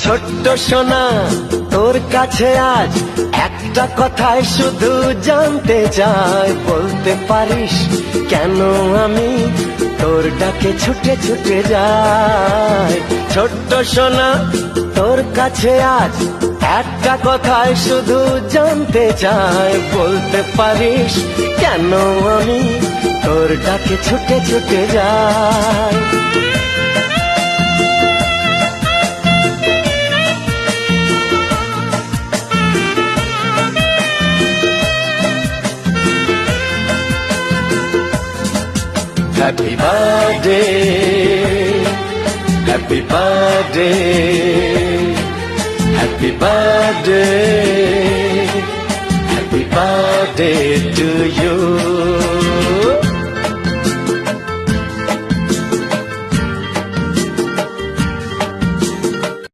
ছোট্ট সোনা, তোর কাছে আজ একটা কথাই শুধু জানতে চাই, বলতে পারিস কেন আমি তোর ডাকে ছুটে ছুটে যাই। ছোট্ট সোনা, তোর কাছে আজ একটা কথাই শুধু জানতে চাই, বলতে পারিস কেন আমি তোর ডাকে ছুটে ছুটে যাই। Happy birthday, happy birthday, happy birthday, happy birthday to you.